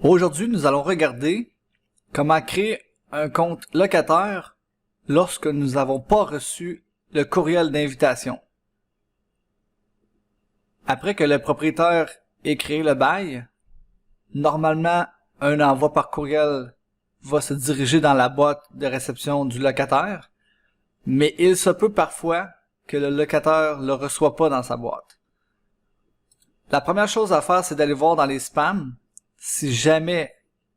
Aujourd'hui, nous allons regarder comment créer un compte locataire lorsque nous n'avons pas reçu le courriel d'invitation. Après que le propriétaire ait créé le bail, normalement, un envoi par courriel va se diriger dans la boîte de réception du locataire, mais il se peut parfois que le locataire ne le reçoit pas dans sa boîte. La première chose à faire, c'est d'aller voir dans les spams. Si jamais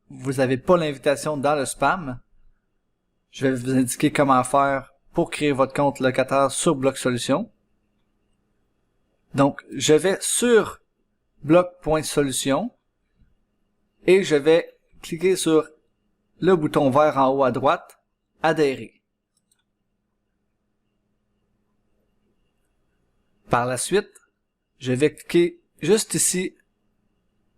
vous n'avez pas l'invitation dans le spam, je vais vous indiquer comment faire pour créer votre compte locataire sur Bloc Solutions. Donc, je vais sur bloc.solutions et je vais cliquer sur le bouton vert en haut à droite, adhérer. Par la suite, je vais cliquer juste ici,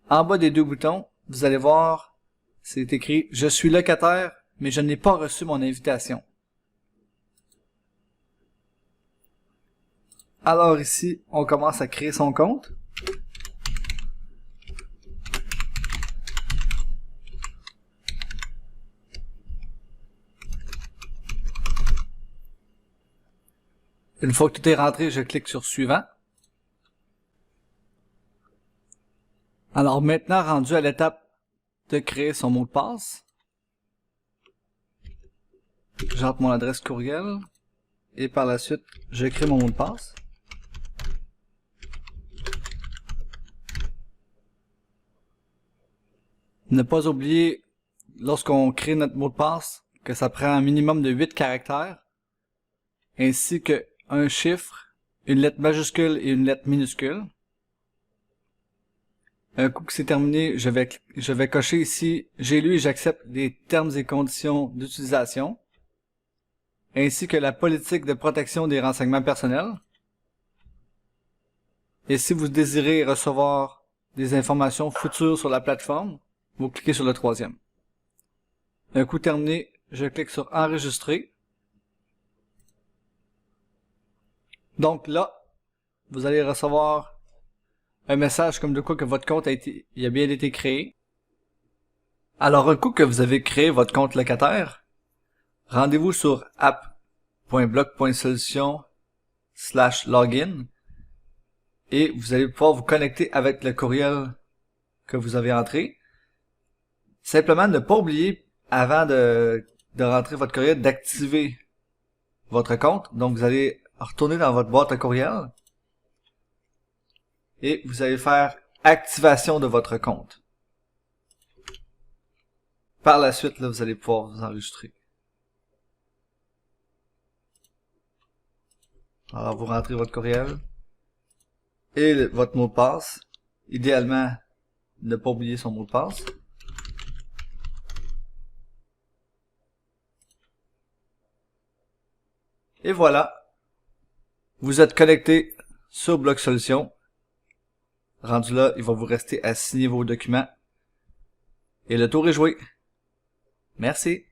en bas des deux boutons, vous allez voir, c'est écrit « Je suis locataire, mais je n'ai pas reçu mon invitation ». Alors ici, on commence à créer son compte. Une fois que tout est rentré, je clique sur « Suivant ». Alors maintenant, rendu à l'étape de créer son mot de passe, j'entre mon adresse courriel et par la suite, je crée mon mot de passe. Ne pas oublier, lorsqu'on crée notre mot de passe, que ça prend un minimum de 8 caractères, ainsi que un chiffre, une lettre majuscule et une lettre minuscule. Un coup que c'est terminé, je vais cocher ici « J'ai lu et j'accepte les termes et conditions d'utilisation », ainsi que la politique de protection des renseignements personnels. Et si vous désirez recevoir des informations futures sur la plateforme, vous cliquez sur le troisième. Un coup terminé, je clique sur « Enregistrer ». Donc là, vous allez recevoir un message comme de quoi que votre compte a bien été créé. Alors, un coup que vous avez créé votre compte locataire, rendez-vous sur app.bloc.solutions/login et vous allez pouvoir vous connecter avec le courriel que vous avez entré. Simplement, ne pas oublier, avant de rentrer votre courriel, d'activer votre compte. Donc, vous allez retourner dans votre boîte à courriel et vous allez faire activation de votre compte. Par la suite, là, vous allez pouvoir vous enregistrer. Alors, vous rentrez votre courriel et votre mot de passe. Idéalement, ne pas oublier son mot de passe. Et voilà, vous êtes connecté sur Bloc Solutions. Rendu là, il va vous rester à signer vos documents. Et le tour est joué. Merci.